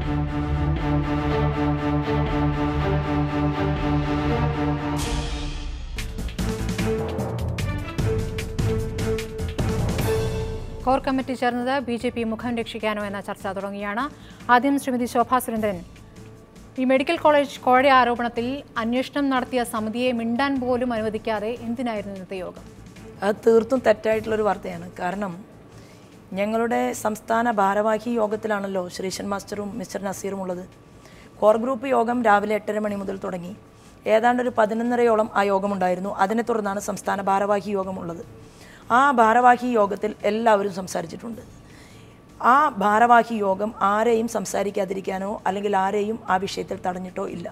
Core committee ചേർന്നത് BJP മുഖം രക്ഷിക്കാനോ എന്ന ചർച്ച തുടങ്ങിയാണ്. ആദ്യം ശ്രീമതി ശോഭാ സുരേന്ദ്രൻ, ഈ മെഡിക്കൽ കോളേജ് കോഴ ആരോപണത്തിൽ അന്വേഷണം നടത്തിയ സമിതിയെ മിണ്ടാൻ പോലും അനുവദിക്കാതെ എന്തിനായിരുന്നു ഇന്നത്തെ യോഗം? അത് തീർത്തും തെറ്റായിട്ടുള്ളൊരു വാർത്തയാണ്. കാരണം ഞങ്ങളുടെ സംസ്ഥാന ഭാരവാഹി യോഗത്തിലാണല്ലോ ശ്രീശൻ മാസ്റ്ററും മിസ്റ്റർ നസീറും ഉള്ളത്. കോർ ഗ്രൂപ്പ് യോഗം രാവിലെ 8:30 മണി മുതൽ തുടങ്ങി. ഏതാണ്ട് ഒരു 11:30യോളം ആ യോഗമുണ്ടായിരുന്നു. അതിനെ തുടർന്നാണ് സംസ്ഥാന ഭാരവാഹി യോഗമുള്ളത്. ആ ഭാരവാഹി യോഗത്തിൽ എല്ലാവരും സംസാരിച്ചിട്ടുണ്ട്. ആ ഭാരവാഹി യോഗം ആരെയും സംസാരിക്കാതിരിക്കാനോ അല്ലെങ്കിൽ ആരെയും ആ വിഷയത്തിൽ തടഞ്ഞിട്ടോ ഇല്ല.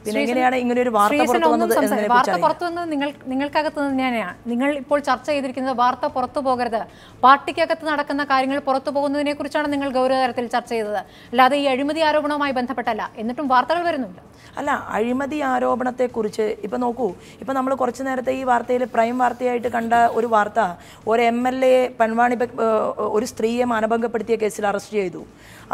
പിന്നെ എങ്ങനെയാണ് ഇങ്ങനെ ഒരു വാർത്ത പുറത്തു വന്നത്? വാർത്ത പുറത്തു വന്നത് നിങ്ങൾക്കകത്ത് തന്നെയാണ്. നിങ്ങൾ ഇപ്പോൾ ചർച്ച ചെയ്തിരിക്കുന്നത് വാർത്ത പുറത്തു പോകരുത്, പാർട്ടിക്കകത്ത് നടക്കുന്ന കാര്യങ്ങൾ പുറത്തു പോകുന്നതിനെ കുറിച്ചാണ് നിങ്ങൾ ഗൗരവതരത്തിൽ ചർച്ച ചെയ്തത്, അല്ലാതെ ഈ അഴിമതി ആരോപണവുമായി ബന്ധപ്പെട്ടല്ല. എന്നിട്ടും വാർത്തകൾ വരുന്നുണ്ട്. അല്ല, അഴിമതി ആരോപണത്തെക്കുറിച്ച് ഇപ്പം നോക്കൂ, ഇപ്പം നമ്മൾ കുറച്ച് നേരത്തെ ഈ വാർത്തയിൽ പ്രൈം വാർത്തയായിട്ട് കണ്ട ഒരു വാർത്ത, ഒരു MLA പൻവാണി ഒരു സ്ത്രീയെ മാനഭംഗപ്പെടുത്തിയ കേസിൽ അറസ്റ്റ് ചെയ്തു.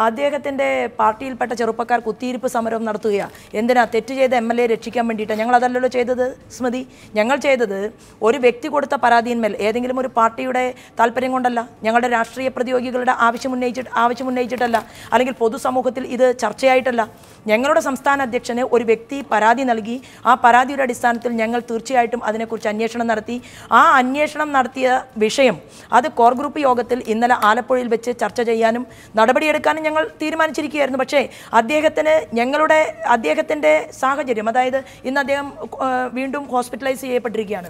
അദ്ദേഹത്തിൻ്റെ പാർട്ടിയിൽപ്പെട്ട ചെറുപ്പക്കാർ കുത്തിയിരിപ്പ് സമരം നടത്തുകയാണ്. എന്തിനാ? തെറ്റ് ചെയ്ത MLA രക്ഷിക്കാൻ വേണ്ടിയിട്ടാണ്. ഞങ്ങൾ അതല്ലല്ലോ ചെയ്തത് സ്മൃതി. ഞങ്ങൾ ചെയ്തത് ഒരു വ്യക്തി കൊടുത്ത പരാതിയിന്മേൽ ഏതെങ്കിലും ഒരു പാർട്ടിയുടെ താല്പര്യം കൊണ്ടല്ല, ഞങ്ങളുടെ രാഷ്ട്രീയ പ്രതിയോഗികളുടെ ആവശ്യമുന്നയിച്ചിട്ടല്ല, അല്ലെങ്കിൽ പൊതുസമൂഹത്തിൽ ഇത് ചർച്ചയായിട്ടല്ല. ഞങ്ങളുടെ സംസ്ഥാന അധ്യക്ഷന് ഒരു വ്യക്തി പരാതി നൽകി. ആ പരാതിയുടെ അടിസ്ഥാനത്തിൽ ഞങ്ങൾ തീർച്ചയായിട്ടും അതിനെക്കുറിച്ച് അന്വേഷണം നടത്തി. ആ അന്വേഷണം നടത്തിയ വിഷയം അത് കോർ ഗ്രൂപ്പ് യോഗത്തിൽ ഇന്നലെ ആലപ്പുഴയിൽ വെച്ച് ചർച്ച ചെയ്യാനും നടപടിയെടുക്കാനും ഞങ്ങൾ തീരുമാനിച്ചിരിക്കുകയായിരുന്നു. പക്ഷേ അദ്ദേഹത്തിൻ്റെ സാഹചര്യം, അതായത് ഇന്ന് അദ്ദേഹം വീണ്ടും ഹോസ്പിറ്റലൈസ് ചെയ്യപ്പെട്ടിരിക്കുകയാണ്.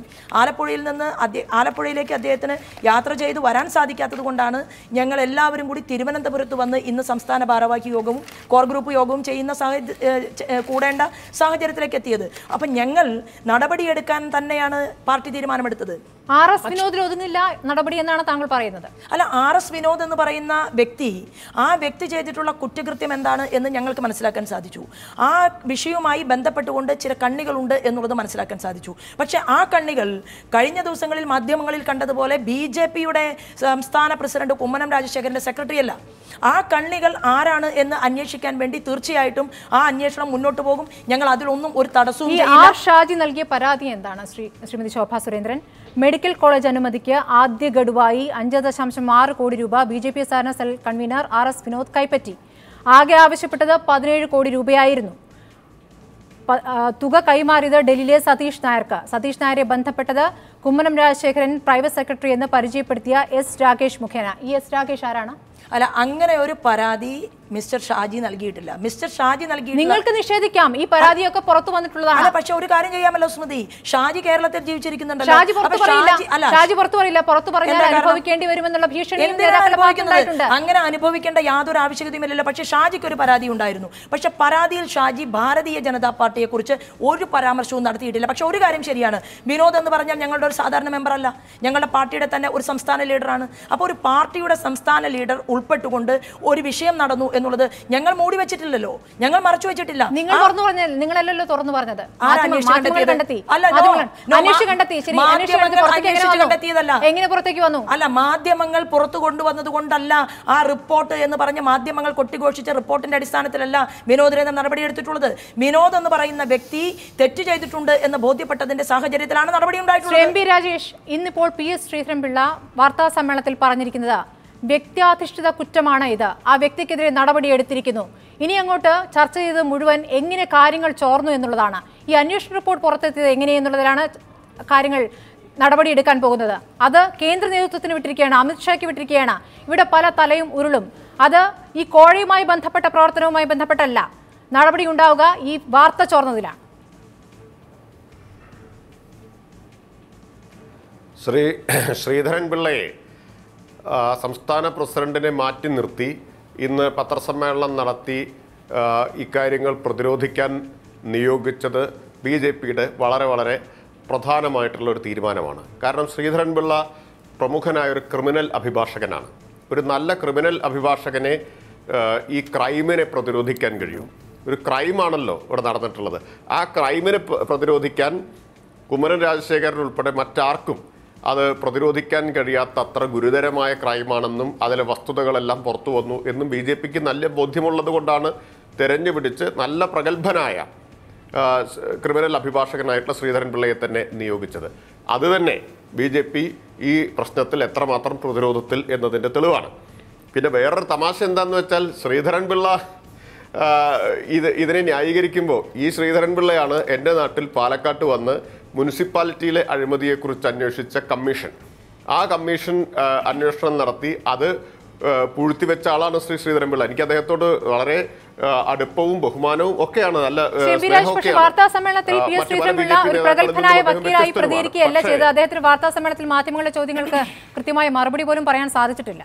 ആലപ്പുഴയിലേക്ക് അദ്ദേഹത്തിന് യാത്ര ചെയ്ത് വരാൻ സാധിക്കാത്തത് കൊണ്ടാണ് ഞങ്ങൾ എല്ലാവരും കൂടി തിരുവനന്തപുരത്ത് വന്ന് ഇന്ന് സംസ്ഥാന ഭാരവാഹി യോഗവും കോർ ഗ്രൂപ്പ് യോഗവും ചെയ്യുന്ന കൂടേണ്ട സാഹചര്യത്തിലേക്ക് എത്തിയത്. അപ്പം ഞങ്ങൾ നടപടിയെടുക്കാൻ തന്നെയാണ് പാർട്ടി തീരുമാനമെടുത്തത്. RS വിനോദിൽ ഒതുങ്ങില്ല നടപടി എന്നാണ് താങ്കൾ പറയുന്നത്? അല്ല, RS വിനോദ് എന്ന് പറയുന്ന ആ വ്യക്തി ചെയ്തിട്ടുള്ള കുറ്റകൃത്യം എന്താണ് എന്ന് ഞങ്ങൾക്ക് മനസ്സിലാക്കാൻ സാധിച്ചു. ആ വിഷയവുമായി ബന്ധപ്പെട്ടുകൊണ്ട് ചില കണ്ണികളുണ്ട് എന്നുള്ളത് മനസ്സിലാക്കാൻ സാധിച്ചു. പക്ഷേ ആ കണ്ണികൾ കഴിഞ്ഞ ദിവസങ്ങളിൽ മാധ്യമങ്ങളിൽ കണ്ടതുപോലെ BJPയുടെ സംസ്ഥാന പ്രസിഡന്റ് കുമ്മനം രാജശേഖരന്റെ സെക്രട്ടറി അല്ല. ആ കണ്ണികൾ ആരാണ് എന്ന് അന്വേഷിക്കാൻ വേണ്ടി തീർച്ചയായിട്ടും ആ അന്വേഷണം മുന്നോട്ട് പോകും. ഞങ്ങൾ അതിലൊന്നും ഒരു തടസ്സവും ഷാജി നൽകിയ പരാതി എന്താണ്? ശ്രീമതി ശോഭാ സുരേന്ദ്രൻ, മെഡിക്കൽ കോളേജ് അനുമതിക്ക് ആദ്യ ഗഡുവായി 5.6 കോടി രൂപ BJP സ്ഥാന സെൽ കൺവീനർ RS വിനോദ് കൈപ്പറ്റി. ആകെ ആവശ്യപ്പെട്ടത് 17 കോടി രൂപയായിരുന്നു. തുക കൈമാറിയത് ഡൽഹിയിലെ സതീഷ് നായർക്ക്. സതീഷ് നായരെ ബന്ധപ്പെട്ടത് കുമ്മനം രാജശേഖരൻ പ്രൈവറ്റ് സെക്രട്ടറി എന്ന് പരിചയപ്പെടുത്തിയ S രാകേഷ് മുഖേന. ഈ S രാകേഷ് ആരാണ്? അല്ല, അങ്ങനെ ഒരു പരാതി മിസ്റ്റർ ഷാജി നൽകിയിട്ടില്ല. മിസ്റ്റർ ഷാജി നിങ്ങൾക്ക് നിഷേധിക്കാം, ഈ പരാതിയൊക്കെ പുറത്തു വന്നിട്ടുള്ളതാണ്. പക്ഷെ ഒരു കാര്യം ചെയ്യാമല്ലോ സ്മൃതി, ഷാജി കേരളത്തിൽ ജീവിച്ചിരിക്കുന്നുണ്ടല്ലോ. ഷാജി പുറത്തു പറയില്ല. പുറത്തു പറഞ്ഞാൽ അനുഭവിക്കേണ്ടി വരുമെന്നുള്ള ഭീഷണി. അങ്ങനെ അനുഭവിക്കേണ്ട യാതൊരു ആവശ്യകതയുമില്ലല്ലോ. പക്ഷെ ഷാജിക്ക് ഒരു പരാതി ഉണ്ടായിരുന്നു. പക്ഷെ പരാതിയിൽ ഷാജി ഭാരതീയ ജനതാ പാർട്ടിയെ കുറിച്ച് ഒരു പരാമർശവും നടത്തിയിട്ടില്ല. പക്ഷെ ഒരു കാര്യം ശരിയാണ്, വിനോദ് എന്ന് പറഞ്ഞാൽ ഞങ്ങളുടെ ഒരു സാധാരണ മെമ്പർ അല്ല, ഞങ്ങളുടെ പാർട്ടിയുടെ തന്നെ ഒരു സംസ്ഥാന ലീഡറാണ്. അപ്പോൾ ഒരു പാർട്ടിയുടെ സംസ്ഥാന ലീഡർ ഉൾപ്പെട്ടുകൊണ്ട് ഒരു വിഷയം നടന്നു എന്നുള്ളത് ഞങ്ങൾ മൂടി വെച്ചിട്ടില്ലല്ലോ, ഞങ്ങൾ മറച്ചു വെച്ചിട്ടില്ല. നിങ്ങളല്ലല്ലോ തുറന്നു പറഞ്ഞത്. എങ്ങനെ പുറത്തേക്ക് വന്നു? അല്ല, മാധ്യമങ്ങൾ പുറത്തു കൊണ്ടുവന്നത് കൊണ്ടല്ല. ആ റിപ്പോർട്ട് എന്ന് പറഞ്ഞ മാധ്യമങ്ങൾ കൊട്ടിഘോഷിച്ച റിപ്പോർട്ടിന്റെ അടിസ്ഥാനത്തിലല്ല വിനോദിനെതിരെ നടപടിയെടുത്തിട്ടുള്ളത്. വിനോദ് എന്ന് പറയുന്ന വ്യക്തി തെറ്റ് ചെയ്തിട്ടുണ്ട് എന്ന് ബോധ്യപ്പെട്ടതിന്റെ സാഹചര്യത്തിലാണ് നടപടി ഉണ്ടായിട്ടുള്ളത്. MP രാജേഷ്, ഇന്നിപ്പോൾ PS ശ്രീധരൻപിള്ള വാർത്താ സമ്മേളനത്തിൽ പറഞ്ഞിരിക്കുന്നത് വ്യക്തിയാധിഷ്ഠിത കുറ്റമാണ് ഇത്, ആ വ്യക്തിക്കെതിരെ നടപടിയെടുത്തിരിക്കുന്നു. ഇനി അങ്ങോട്ട് ചർച്ച ചെയ്ത് മുഴുവൻ എങ്ങനെ കാര്യങ്ങൾ ചോർന്നു എന്നുള്ളതാണ്. ഈ അന്വേഷണ റിപ്പോർട്ട് പുറത്തെത്തിയത് എങ്ങനെയെന്നുള്ളതിലാണ് കാര്യങ്ങൾ നടപടിയെടുക്കാൻ പോകുന്നത്. അത് കേന്ദ്ര നേതൃത്വത്തിന് വിട്ടിരിക്കുകയാണ്, അമിത്ഷായ്ക്ക് വിട്ടിരിക്കുകയാണ്. ഇവിടെ പല തലയും ഉരുളും. അത് ഈ കോഴയുമായി ബന്ധപ്പെട്ട പ്രവർത്തനവുമായി ബന്ധപ്പെട്ടല്ല. നടപടി ഉണ്ടാവുക ഈ വാർത്ത ചോർന്നതിലാണ്. ശ്രീധരൻപിള്ളയെ സംസ്ഥാന പ്രസിഡന്റിനെ മാറ്റി നിർത്തി ഇന്ന് പത്രസമ്മേളനം നടത്തി ഇക്കാര്യങ്ങൾ പ്രതിരോധിക്കാൻ നിയോഗിച്ചത് BJPയുടെ വളരെ പ്രധാനമായിട്ടുള്ളൊരു തീരുമാനമാണ്. കാരണം ശ്രീധരൻപിള്ള പ്രമുഖനായൊരു ക്രിമിനൽ അഭിഭാഷകനാണ്. ഒരു നല്ല ക്രിമിനൽ അഭിഭാഷകനെ ഈ ക്രൈമിനെ പ്രതിരോധിക്കാൻ കഴിയും. ഒരു ക്രൈമാണല്ലോ ഇവിടെ നടന്നിട്ടുള്ളത്. ആ ക്രൈമിനെ പ്രതിരോധിക്കാൻ കുമ്മനം രാജശേഖരൻ ഉൾപ്പെടെ മറ്റാർക്കും അത് പ്രതിരോധിക്കാൻ കഴിയാത്ത അത്ര ഗുരുതരമായ ക്രൈമാണെന്നും അതിലെ വസ്തുതകളെല്ലാം പുറത്തു വന്നു എന്നും BJPക്ക് നല്ല ബോധ്യമുള്ളത് കൊണ്ടാണ് തെരഞ്ഞുപിടിച്ച് നല്ല പ്രഗത്ഭനായ ക്രിമിനൽ അഭിഭാഷകനായിട്ടുള്ള ശ്രീധരൻപിള്ളയെ തന്നെ നിയോഗിച്ചത്. അതുതന്നെ BJP ഈ പ്രശ്നത്തിൽ എത്രമാത്രം പ്രതിരോധത്തിൽ എന്നതിൻ്റെ തെളിവാണ്. പിന്നെ വേറൊരു തമാശ എന്താണെന്ന് വെച്ചാൽ ശ്രീധരൻപിള്ള ഇതിനെ ന്യായീകരിക്കുമ്പോൾ ഈ ശ്രീധരൻപിള്ളയാണ് എൻ്റെ നാട്ടിൽ പാലക്കാട്ട് വന്ന് മുനിസിപ്പാലിറ്റിയിലെ അഴിമതിയെക്കുറിച്ച് അന്വേഷിച്ച കമ്മീഷൻ. ആ കമ്മീഷൻ അന്വേഷണം നടത്തി അത് പൂഴ്ത്തിവെച്ച ആളാണ് ശ്രീധരൻപിള്ള. എനിക്ക് അദ്ദേഹത്തോട് വളരെ അടുപ്പവും ബഹുമാനവും ഒക്കെയാണ്. നല്ല വാർത്താ സമ്മേളനത്തിൽ PS ശ്രീധരൻപിള്ള ഒരു പ്രഗത്ഭനായ വക്കീലായി പ്രതികരിക്കുകയല്ല ചെയ്തത്. അദ്ദേഹത്തിന് വാർത്താ സമ്മേളനത്തിൽ മാധ്യമങ്ങളുടെ ചോദ്യങ്ങൾക്ക് കൃത്യമായ മറുപടി പോലും പറയാൻ സാധിച്ചിട്ടില്ല.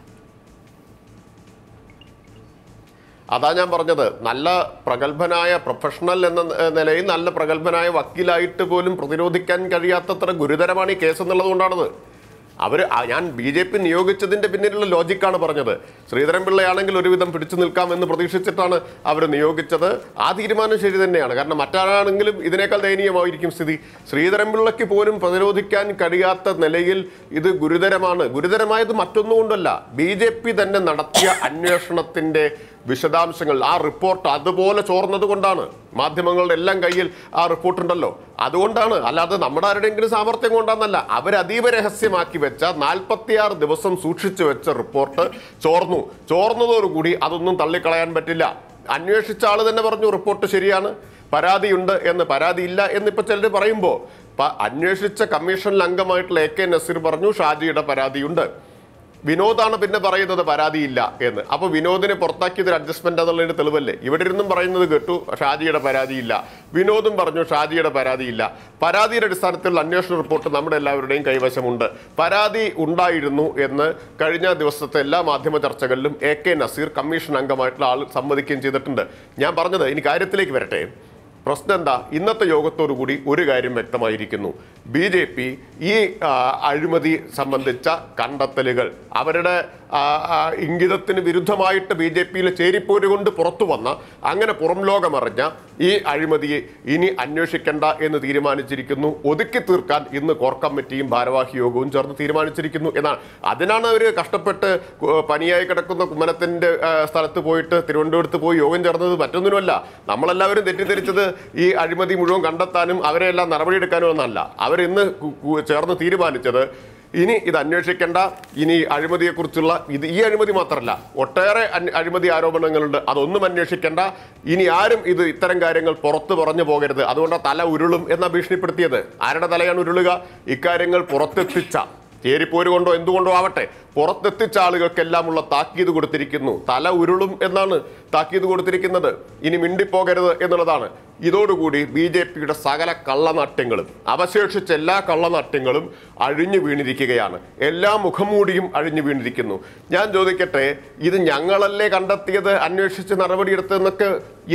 അതാ ഞാൻ പറഞ്ഞത്, നല്ല പ്രഗത്ഭനായ പ്രൊഫഷണൽ എന്ന നിലയിൽ നല്ല പ്രഗത്ഭനായ വക്കീലായിട്ട് പോലും പ്രതിരോധിക്കാൻ കഴിയാത്തത്ര ഗുരുതരമാണ് ഈ കേസ് എന്നുള്ളത് കൊണ്ടാണത്. ഞാൻ BJP നിയോഗിച്ചതിൻ്റെ പിന്നിലുള്ള ലോജിക്കാണ് പറഞ്ഞത്. ശ്രീധരൻപിള്ളയാണെങ്കിൽ ഒരുവിധം പിടിച്ചു നിൽക്കാമെന്ന് പ്രതീക്ഷിച്ചിട്ടാണ് അവർ നിയോഗിച്ചത്. ആ തീരുമാനം ശരി തന്നെയാണ്. കാരണം മറ്റാരാണെങ്കിലും ഇതിനേക്കാൾ ദയനീയമായിരിക്കും സ്ഥിതി. ശ്രീധരൻപിള്ളയ്ക്ക് പോലും പ്രതിരോധിക്കാൻ കഴിയാത്ത നിലയിൽ ഇത് ഗുരുതരമാണ്. ഗുരുതരമായത് മറ്റൊന്നുകൊണ്ടല്ല, BJP തന്നെ നടത്തിയ അന്വേഷണത്തിൻ്റെ വിശദാംശങ്ങൾ, ആ റിപ്പോർട്ട് അതുപോലെ ചോർന്നത് കൊണ്ടാണ്. മാധ്യമങ്ങളുടെ എല്ലാം കയ്യിൽ ആ റിപ്പോർട്ടുണ്ടല്ലോ, അതുകൊണ്ടാണ്. അല്ലാതെ നമ്മുടെ ആരുടെയെങ്കിലും സാമർത്ഥ്യം കൊണ്ടാണെന്നല്ല. അവരതീവ രഹസ്യമാക്കി വെച്ച 46 ദിവസം സൂക്ഷിച്ചു വെച്ച റിപ്പോർട്ട് ചോർന്നതോടുകൂടി അതൊന്നും തള്ളിക്കളയാൻ പറ്റില്ല. അന്വേഷിച്ച ആൾ തന്നെ പറഞ്ഞു റിപ്പോർട്ട് ശരിയാണ്, പരാതിയുണ്ട് എന്ന്. പരാതിയില്ല എന്നിപ്പോൾ ചിലർ പറയുമ്പോൾ അന്വേഷിച്ച കമ്മീഷനിൽ അംഗമായിട്ടുള്ള AK നസീർ പറഞ്ഞു ഷാജിയുടെ പരാതിയുണ്ട്. വിനോദാണ് പിന്നെ പറയുന്നത് പരാതിയില്ല എന്ന്. അപ്പോൾ വിനോദിനെ പുറത്താക്കിയതൊരു അഡ്ജസ്റ്റ്മെന്റ് എന്നുള്ളതിന്റെ തെളിവല്ലേ? ഇവിടെ ഇരുന്നും പറയുന്നത് കേട്ടു ഷാജിയുടെ പരാതിയില്ല, വിനോദും പറഞ്ഞു ഷാജിയുടെ പരാതിയില്ല. പരാതിയുടെ അടിസ്ഥാനത്തിലുള്ള അന്വേഷണ റിപ്പോർട്ട് നമ്മുടെ എല്ലാവരുടെയും കൈവശമുണ്ട്. പരാതി ഉണ്ടായിരുന്നു എന്ന് കഴിഞ്ഞ ദിവസത്തെ എല്ലാ മാധ്യമ ചർച്ചകളിലും AK നസീർ കമ്മീഷൻ അംഗമായിട്ടുള്ള ആൾ സമ്മതിക്കുകയും ചെയ്തിട്ടുണ്ട്. ഞാൻ പറഞ്ഞത് ഇനി കാര്യത്തിലേക്ക് വരട്ടെ. പ്രശ്നം എന്താ? ഇന്നത്തെ യോഗത്തോടുകൂടി ഒരു കാര്യം വ്യക്തമായിരിക്കുന്നു. BJP ഈ അഴിമതി സംബന്ധിച്ച കണ്ടെത്തലുകൾ അവരുടെ ഇംഗിതത്തിന് വിരുദ്ധമായിട്ട് BJPയിലെ ചേരിപ്പോര് കൊണ്ട് പുറത്തു വന്ന, അങ്ങനെ പുറം ലോകമറിഞ്ഞ ഈ അഴിമതിയെ ഇനി അന്വേഷിക്കേണ്ട എന്ന് തീരുമാനിച്ചിരിക്കുന്നു. ഒതുക്കി തീർക്കാൻ ഇന്ന് കോർ കമ്മിറ്റിയും ഭാരവാഹി യോഗവും ചേർന്ന് തീരുമാനിച്ചിരിക്കുന്നു എന്നാണ്. അതിനാണ് അവർ കഷ്ടപ്പെട്ട് പനിയായി കിടക്കുന്ന കുമ്മനത്തിൻ്റെ സ്ഥലത്ത് പോയിട്ട് തിരുവനന്തപുരത്ത് പോയി യോഗം ചേർന്നത്. മറ്റൊന്നിനുമല്ല. നമ്മളെല്ലാവരും തെറ്റിദ്ധരിച്ചത് ഈ അഴിമതി മുഴുവൻ കണ്ടെത്താനും അവരെല്ലാം നടപടിയെടുക്കാനും ഒന്നല്ല. അവരിന്ന് ചേർന്ന് തീരുമാനിച്ചത് ഇനി ഇത് അന്വേഷിക്കേണ്ട, ഇനി അഴിമതിയെക്കുറിച്ചുള്ള ഈ അഴിമതി മാത്രമല്ല ഒട്ടേറെ അഴിമതി ആരോപണങ്ങളുണ്ട്, അതൊന്നും അന്വേഷിക്കേണ്ട, ഇനി ആരും ഇത്തരം കാര്യങ്ങൾ പുറത്ത് പറഞ്ഞു പോകരുത്, അതുകൊണ്ട് തല ഉരുളും എന്നാ ഭീഷണിപ്പെടുത്തിയത്. ആരുടെ തലയാണ് ഉരുളുക? ഇക്കാര്യങ്ങൾ പുറത്തെത്തിച്ച, ചേരിപ്പോര് കൊണ്ടോ എന്തുകൊണ്ടോ ആവട്ടെ, പുറത്തെത്തിച്ച ആളുകൾക്കെല്ലാമുള്ള താക്കീത് കൊടുത്തിരിക്കുന്നു. തല ഉരുളും എന്നാണ് താക്കീത് കൊടുത്തിരിക്കുന്നത്. ഇനി മിണ്ടിപ്പോകരുത് എന്നുള്ളതാണ്. ഇതോടുകൂടി BJPയുടെ സകല കള്ളനാട്യങ്ങളും, അവശേഷിച്ച എല്ലാ കള്ളനാട്യങ്ങളും അഴിഞ്ഞു വീണിരിക്കുകയാണ്. എല്ലാ മുഖംമൂടിയും അഴിഞ്ഞു വീണിരിക്കുന്നു. ഞാൻ ചോദിക്കട്ടെ, ഇത് ഞങ്ങളല്ലേ കണ്ടെത്തിയത്, അന്വേഷിച്ച് നടപടിയെടുത്തതെന്നൊക്കെ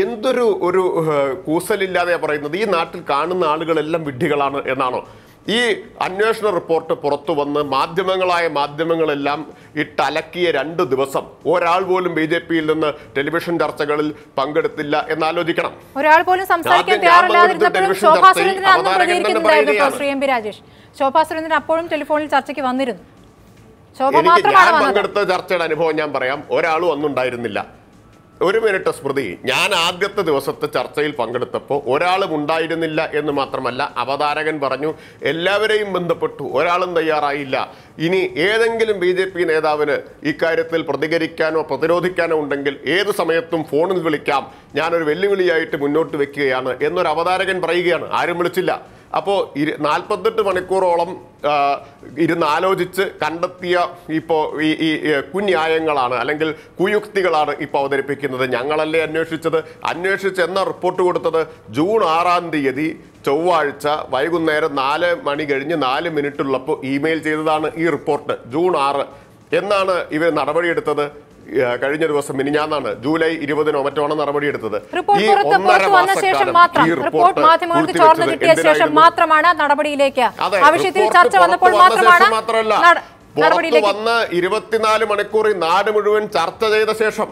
എന്തൊരു കൂസലില്ലാതെയാണ് പറയുന്നത്. ഈ നാട്ടിൽ കാണുന്ന ആളുകളെല്ലാം വിഡ്ഢികളാണ് എന്നാണോ? ഈ അന്വേഷണ റിപ്പോർട്ട് പുറത്തു വന്ന് മാധ്യമങ്ങളെല്ലാം ഇട്ടലക്കിയ 2 ദിവസം ഒരാൾ പോലും BJPയിൽ നിന്ന് ടെലിവിഷൻ ചർച്ചകളിൽ പങ്കെടുത്തില്ല എന്നാലോചിക്കണം. ഒരാൾ പോലും സംസാരിക്കാൻ തയ്യാറില്ലാതിരുന്നപ്പോഴും ശോഭാ സുരേന്ദ്രൻ അപ്പോഴും ടെലിഫോണിൽ ചർച്ചയ്ക്ക് വന്നിരുന്നു. ഞാൻ പങ്കെടുത്ത ചർച്ചയുടെ അനുഭവം ഞാൻ പറയാം. ഒരാളും ഒന്നുണ്ടായിരുന്നില്ല. ഒരു മിനിറ്റ് സ്മൃതി, ഞാൻ ആദ്യത്തെ ദിവസത്തെ ചർച്ചയിൽ പങ്കെടുത്തപ്പോൾ ഒരാളും ഉണ്ടായിരുന്നില്ല എന്ന് മാത്രമല്ല, അവതാരകൻ പറഞ്ഞു എല്ലാവരെയും ബന്ധപ്പെട്ടു, ഒരാളും തയ്യാറായില്ല. ഇനി ഏതെങ്കിലും BJP നേതാവിന് ഇക്കാര്യത്തിൽ പ്രതികരിക്കാനോ പ്രതിരോധിക്കാനോ ഉണ്ടെങ്കിൽ ഏത് സമയത്തും ഫോണിൽ വിളിക്കാം, ഞാനൊരു വെല്ലുവിളിയായിട്ട് മുന്നോട്ട് വെക്കുകയാണ് എന്നൊരു അവതാരകൻ പറയുകയാണ്. ആരും വിളിച്ചില്ല. അപ്പോൾ 48 മണിക്കൂറോളം ഇരുന്ന് ആലോചിച്ച് കണ്ടെത്തിയ ഇപ്പോൾ ഈ കുന്യായങ്ങളാണ് അല്ലെങ്കിൽ കുയുക്തികളാണ് ഇപ്പോൾ അവതരിപ്പിക്കുന്നത്. ഞങ്ങളല്ലേ അന്വേഷിച്ച് എന്ന റിപ്പോർട്ട് കൊടുത്തത് ജൂൺ 6-ാം തീയതി ചൊവ്വാഴ്ച വൈകുന്നേരം 4 മണി കഴിഞ്ഞ് 4 മിനിറ്റ് ഉള്ളപ്പോൾ ഇമെയിൽ ചെയ്തതാണ് ഈ റിപ്പോർട്ട്. ജൂൺ 6 എന്നാണ് ഇവർ നടപടിയെടുത്തത്. കഴിഞ്ഞ ദിവസം മിനിഞ്ഞാന്നാണ് ജൂലൈ 20-നോ മറ്റോണം നടപടിയെടുത്തത്. ഈ 1.5 മാസക്കാലം ഈ റിപ്പോർട്ട് മാധ്യമങ്ങൾക്ക് ചോർന്നു കിട്ടിയ ശേഷം മാത്രമാണ് നടപടിയിലേക്ക് ആവശ്യത്തിൽ ചർച്ച വന്നപ്പോൾ മാത്രമല്ല വന്ന് 24 മണിക്കൂറിൽ നാട് മുഴുവൻ ചർച്ച ചെയ്ത ശേഷം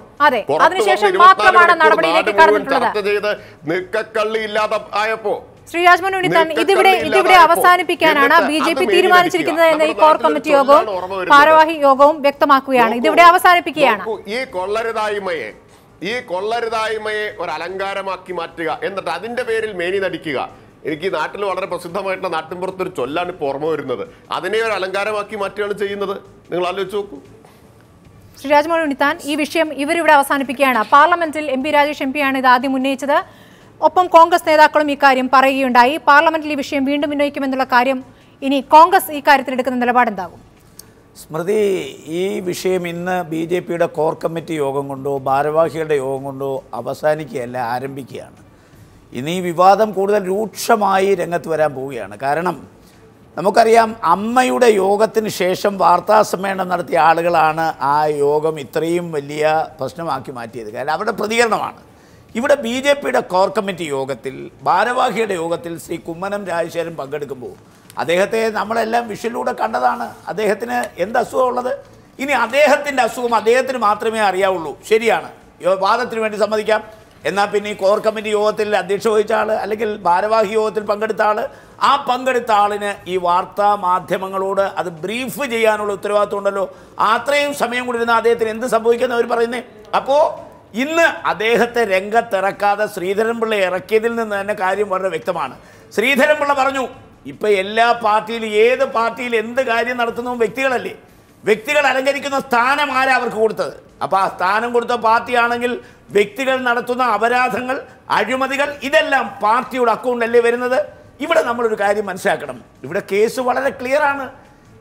അതിനുശേഷം മാത്രമാണ് നടപടിയിലേക്ക് കടന്നിട്ടുള്ളത്. ചർച്ച ചെയ്ത് നിക്കക്കള്ളി ഇല്ലാതെ ആയപ്പോ ശ്രീ രാജ്മോഹൻ ഉണ്ണിത്താൻ, ഇതിവിടെ അവസാനിപ്പിക്കാനാണ് BJP തീരുമാനിച്ചിരിക്കുന്നത് എന്ന് ഈ കോർ കമ്മിറ്റി യോഗവും ഭാരവാഹി യോഗവും വ്യക്തമാക്കുകയാണ്. ഇതിവിടെ അവസാനിപ്പിക്കുകയാണ്. ഈ കൊള്ളരുതായ്മയെ ഒരു അലങ്കാരമാക്കി മാറ്റുക, എന്നിട്ട് അതിന്റെ പേരിൽ മേനി നടിക്കുക. എനിക്ക് ഈ നാട്ടിൽ വളരെ പ്രസിദ്ധമായിട്ടുള്ള നാട്ടിൻപുറത്തൊരു ചൊല്ലാണ് ഇപ്പോൾ ഓർമ്മ വരുന്നത്. അതിനെ ഒരു അലങ്കാരമാക്കി മാറ്റുകയാണ് ചെയ്യുന്നത്. നിങ്ങൾ ആലോചിച്ച് നോക്കൂ. ശ്രീ രാജ്മോഹൻ ഉണ്ണിത്താൻ, ഈ വിഷയം ഇവരിവിടെ അവസാനിപ്പിക്കുകയാണ്. പാർലമെന്റിൽ MP രാജേഷ് MP ആണ് ഇത് ആദ്യം ഉന്നയിച്ചത്. ഒപ്പം കോൺഗ്രസ് നേതാക്കളും ഇക്കാര്യം പറയുകയുണ്ടായി. പാർലമെന്റിൽ ഈ വിഷയം വീണ്ടും ഉന്നയിക്കുമെന്നുള്ള കാര്യം ഇനി കോൺഗ്രസ് ഈ കാര്യത്തിൽ എടുക്കുന്ന നിലപാടെന്താകും? സ്മൃതി, ഈ വിഷയം ഇന്ന് BJPയുടെ കോർ കമ്മിറ്റി യോഗം കൊണ്ടോ ഭാരവാഹികളുടെ യോഗം കൊണ്ടോ അവസാനിക്കുകയല്ല, ആരംഭിക്കുകയാണ്. ഇനി ഈ വിവാദം കൂടുതൽ രൂക്ഷമായി രംഗത്ത് വരാൻ പോവുകയാണ്. കാരണം നമുക്കറിയാം, അമ്മയുടെ യോഗത്തിന് ശേഷം വാർത്താസമ്മേളനം നടത്തിയ ആളുകളാണ് ആ യോഗം ഇത്രയും വലിയ പ്രശ്നമാക്കി മാറ്റിയത്. കാരണം അവരുടെ പ്രതികരണമാണ്. ഇവിടെ BJPയുടെ കോർ കമ്മിറ്റി യോഗത്തിൽ, ഭാരവാഹിയുടെ യോഗത്തിൽ ശ്രീ കുമ്മനം രാജശേഖരൻ പങ്കെടുക്കുമ്പോൾ അദ്ദേഹത്തെ നമ്മളെല്ലാം വിഷ്വലിലൂടെ കണ്ടതാണ്. അദ്ദേഹത്തിന് എന്ത് അസുഖമുള്ളത്? ഇനി അദ്ദേഹത്തിൻ്റെ അസുഖം അദ്ദേഹത്തിന് മാത്രമേ അറിയാവുള്ളൂ. ശരിയാണ്, വാദത്തിന് വേണ്ടി സമ്മതിക്കാം. എന്നാൽ പിന്നെ ഈ കോർ കമ്മിറ്റി യോഗത്തിൽ അധ്യക്ഷ വഹിച്ച ആൾ, അല്ലെങ്കിൽ ഭാരവാഹി യോഗത്തിൽ പങ്കെടുത്ത ആൾ, ആ പങ്കെടുത്ത ആളിന് ഈ വാർത്താ മാധ്യമങ്ങളോട് അത് ബ്രീഫ് ചെയ്യാനുള്ള ഉത്തരവാദിത്വം ഉണ്ടല്ലോ. അത്രയും സമയം കൊണ്ടിരുന്ന അദ്ദേഹത്തിന് എന്ത് സംഭവിക്കുമെന്ന് അവർ പറയുന്നത്. അപ്പോൾ ഇന്ന് അദ്ദേഹത്തെ രംഗത്തിറക്കാതെ ശ്രീധരൻപിള്ള ഇറക്കിയതിൽ നിന്ന് തന്നെ കാര്യം വളരെ വ്യക്തമാണ്. ശ്രീധരൻപിള്ള പറഞ്ഞു, ഇപ്പം എല്ലാ പാർട്ടിയിലും, ഏത് പാർട്ടിയിൽ എന്ത് കാര്യം നടത്തുന്നതും വ്യക്തികളല്ലേ. വ്യക്തികൾ അലങ്കരിക്കുന്ന സ്ഥാനം ആരാ അവർക്ക് കൊടുത്തത്? അപ്പോൾ ആ സ്ഥാനം കൊടുത്ത പാർട്ടിയാണെങ്കിൽ വ്യക്തികൾ നടത്തുന്ന അപരാധങ്ങൾ, അഴിമതികൾ, ഇതെല്ലാം പാർട്ടിയുടെ അക്കൗണ്ടല്ലേ വരുന്നത്. ഇവിടെ നമ്മളൊരു കാര്യം മനസ്സിലാക്കണം. ഇവിടെ കേസ് വളരെ ക്ലിയറാണ്.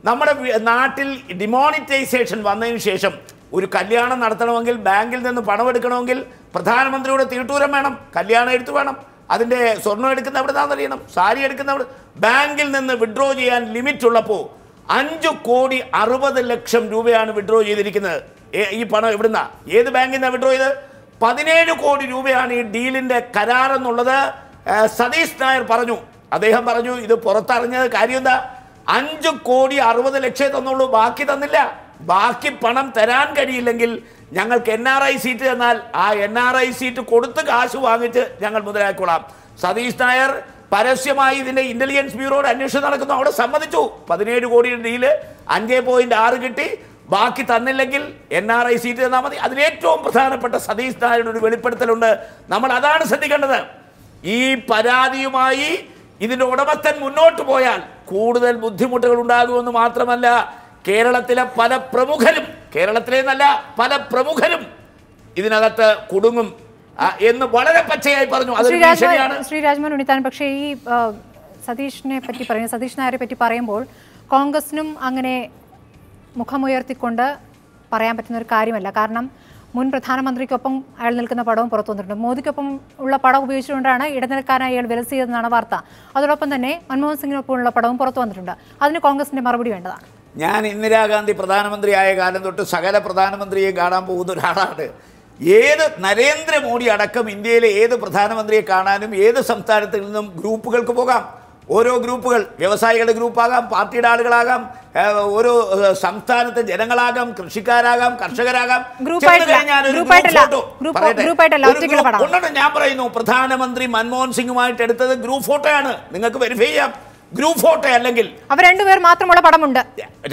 നമ്മുടെ നാട്ടിൽ ഡിമോണിറ്റൈസേഷൻ വന്നതിന് ശേഷം ഒരു കല്യാണം നടത്തണമെങ്കിൽ, ബാങ്കിൽ നിന്ന് പണമെടുക്കണമെങ്കിൽ പ്രധാനമന്ത്രിയുടെ തീട്ടൂരം വേണം, കല്യാണം എഴുത്ത് വേണം, അതിൻ്റെ സ്വർണ്ണം എടുക്കുന്ന എവിടെ നിന്നാണെന്നറിയണം, സാരി എടുക്കുന്ന അവിടെ. ബാങ്കിൽ നിന്ന് വിഡ്രോ ചെയ്യാൻ ലിമിറ്റ് ഉള്ളപ്പോൾ 5,60,00,000 രൂപയാണ് വിഡ്രോ ചെയ്തിരിക്കുന്നത്. ഈ പണം എവിടുന്ന, ഏത് ബാങ്കിൽ നിന്നാണ് വിഡ്രോ ചെയ്ത്? 17 കോടി രൂപയാണ് ഈ ഡീലിൻ്റെ കരാറെന്നുള്ളത് സതീഷ് നായർ പറഞ്ഞു. അദ്ദേഹം പറഞ്ഞു, ഇത് പുറത്തറിഞ്ഞത് കാര്യം എന്താ? 5,60,00,000 തന്നുള്ളൂ, ബാക്കി തന്നില്ല. ബാക്കി പണം തരാൻ കഴിയില്ലെങ്കിൽ ഞങ്ങൾക്ക് NRI സീറ്റ് തന്നാൽ ആ NRI സീറ്റ് കൊടുത്ത് കാശ് വാങ്ങിച്ച് ഞങ്ങൾ മുതലാക്കിക്കൊള്ളാം. സതീഷ് നായർ പരസ്യമായി ഇതിൻ്റെ ഇന്റലിജൻസ് ബ്യൂറോയുടെ അന്വേഷണം നടക്കുന്നു, അവിടെ സമ്മതിച്ചു. 17 കോടിയുടെ ഡീല് 5.6 കിട്ടി, ബാക്കി തന്നില്ലെങ്കിൽ NRI സീറ്റ് തന്നാൽ മതി. അതിലേറ്റവും പ്രധാനപ്പെട്ട സതീഷ് നായരുടെ ഒരു വെളിപ്പെടുത്തലുണ്ട്. നമ്മൾ അതാണ് ശ്രദ്ധിക്കേണ്ടത്. ഈ പരാതിയുമായി ഇതിൻ്റെ ഉടമസ്ഥൻ മുന്നോട്ട് പോയാൽ കൂടുതൽ ബുദ്ധിമുട്ടുകൾ ഉണ്ടാകുമെന്ന് മാത്രമല്ല, കേരളത്തിലെ പല പ്രമുഖരും, കേരളത്തിലെ നല്ല പല പ്രമുഖരും ഇതിനകത്ത് കുടുങ്ങും എന്ന് വളരെ പച്ചയായി പറഞ്ഞു. ശ്രീ രാജ്മോഹൻ ഉണ്ണിത്താൻ, പക്ഷേ ഈ സതീഷ് നായരെ പറ്റി പറയുമ്പോൾ കോൺഗ്രസിനും അങ്ങനെ മുഖമുയർത്തിക്കൊണ്ട് പറയാൻ പറ്റുന്ന ഒരു കാര്യമല്ല. കാരണം മുൻ പ്രധാനമന്ത്രിക്കൊപ്പം അയാൾ നിൽക്കുന്ന പടവും പുറത്തു വന്നിട്ടുണ്ട്. മോദിക്കൊപ്പം ഉള്ള പടം ഉപയോഗിച്ചുകൊണ്ടാണ് ഇടനിലക്കാരനായി അയാൾ വിലസിയതെന്നാണ് വാർത്ത. അതോടൊപ്പം തന്നെ മൻമോഹൻ സിംഗിനൊപ്പമുള്ള പടവും പുറത്തു വന്നിട്ടുണ്ട്. അതിന് കോൺഗ്രസിന്റെ മറുപടി വേണ്ടതാണ്. ഞാൻ ഇന്ദിരാഗാന്ധി പ്രധാനമന്ത്രിയായ കാലം തൊട്ട് സകല പ്രധാനമന്ത്രിയെ കാണാൻ പോകുന്ന ഒരാളാണ്. ഏത് നരേന്ദ്രമോദി അടക്കം ഇന്ത്യയിലെ ഏത് പ്രധാനമന്ത്രിയെ കാണാനും ഏത് സംസ്ഥാനത്തിൽ നിന്നും ഗ്രൂപ്പുകൾക്ക് പോകാം. ഓരോ ഗ്രൂപ്പുകൾ, വ്യവസായികളുടെ ഗ്രൂപ്പാകാം, പാർട്ടിയുടെ ആളുകളാകാം, ഓരോ സംസ്ഥാനത്തെ ജനങ്ങളാകാം, കൃഷിക്കാരാകാം, കർഷകരാകാം. ഞാൻ പറയുന്നു, പ്രധാനമന്ത്രി മൻമോഹൻ സിംഗുമായിട്ട് എടുത്തത് ഗ്രൂപ്പ് ഫോട്ടോയാണ്. നിങ്ങൾക്ക് വെരിഫൈ ചെയ്യാം. ഗ്രൂപ്പ് ഫോട്ടോ അല്ലെങ്കിൽ അവർ രണ്ടുപേർ മാത്രമുള്ള പടമുണ്ട്.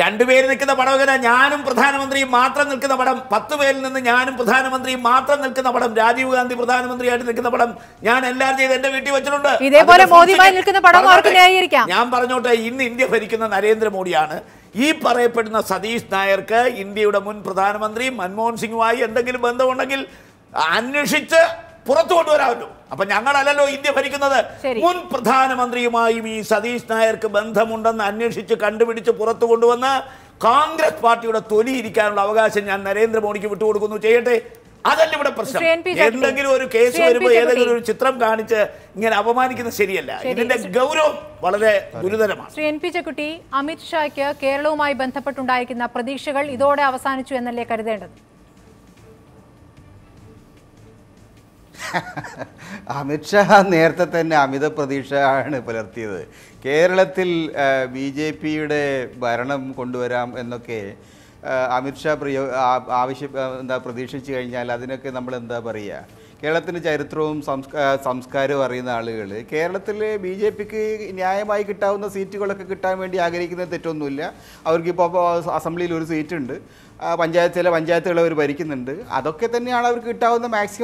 രണ്ടുപേര് നിൽക്കുന്ന പടം, ഞാനും പ്രധാനമന്ത്രിയും മാത്രം നിൽക്കുന്ന പടം, 10 പേരിൽ നിന്ന് ഞാനും പ്രധാനമന്ത്രിയും മാത്രം നിൽക്കുന്ന പടം, രാജീവ് ഗാന്ധി പ്രധാനമന്ത്രിയായിട്ട് നിൽക്കുന്ന പടം ഞാൻ എല്ലാം ചെയ്ത് എന്റെ വീട്ടിൽ വെച്ചിട്ടുണ്ട്. ഇതേപോലെ മോദിയുമായി നിൽക്കുന്ന പടം ആർക്ക് ന്യായീകരിക്കാം? ഞാൻ പറഞ്ഞോട്ടെ, ഇന്ന് ഇന്ത്യ ഭരിക്കുന്ന നരേന്ദ്രമോദിയാണ്. ഈ പറയപ്പെടുന്ന സതീഷ് നായർക്ക് ഇന്ത്യയുടെ മുൻ പ്രധാനമന്ത്രി മൻമോഹൻ സിംഗുമായി എന്തെങ്കിലും ബന്ധമുണ്ടെങ്കിൽ അന്വേഷിച്ച് പുറത്തു കൊണ്ടുവരാമല്ലോ. അപ്പൊ ഞങ്ങളല്ലല്ലോ ഇന്ത്യ ഭരിക്കുന്നത്. മുൻ പ്രധാനമന്ത്രിയുമായും ഈ സതീഷ് നായർക്ക് ബന്ധമുണ്ടെന്ന് അന്വേഷിച്ച് കണ്ടുപിടിച്ച് പുറത്തു കൊണ്ടുവന്ന് കോൺഗ്രസ് പാർട്ടിയുടെ തൊലി ഇരിക്കാനുള്ള അവകാശം ഞാൻ നരേന്ദ്രമോദിക്ക് വിട്ടുകൊടുക്കുന്നു. ചെയ്യട്ടെ, അതല്ല ഇവിടെ പ്രശ്നം. എന്തെങ്കിലും ഒരു കേസ് വരുമ്പോൾ ഏതെങ്കിലും ഒരു ചിത്രം കാണിച്ച് ഇങ്ങനെ അപമാനിക്കുന്നത് ശരിയല്ല. ഇതിന്റെ ഗൗരവം വളരെ ഗുരുതരമാണ്. ശ്രീ NP ചെക്കുട്ടി, അമിത്ഷായ്ക്ക് കേരളവുമായി ബന്ധപ്പെട്ടുണ്ടായിരിക്കുന്ന പ്രതീക്ഷകൾ ഇതോടെ അവസാനിച്ചു എന്നല്ലേ കരുതേണ്ടത്? അമിത്ഷാ നേരത്തെ തന്നെ അമിത പ്രതീക്ഷയാണ് പുലർത്തിയത്. കേരളത്തിൽ BJPയുടെ ഭരണം കൊണ്ടുവരാം എന്നൊക്കെ അമിത്ഷാ പ്രതീക്ഷിച്ചു കഴിഞ്ഞാൽ അതിനൊക്കെ നമ്മൾ എന്താ പറയുക, കേരളത്തിൻ്റെ ചരിത്രവും സംസ്കാരവും അറിയുന്ന ആളുകൾ കേരളത്തിൽ BJPക്ക് ന്യായമായി കിട്ടാവുന്ന സീറ്റുകളൊക്കെ കിട്ടാൻ വേണ്ടി ആഗ്രഹിക്കുന്നത് തെറ്റൊന്നുമില്ല. അവർക്കിപ്പോൾ അസംബ്ലിയിൽ ഒരു സീറ്റുണ്ട്, ചില പഞ്ചായത്തുകൾ അവർ ഭരിക്കുന്നുണ്ട്. അതൊക്കെ തന്നെയാണ് അവർക്ക് കിട്ടാവുന്ന മാക്സിമം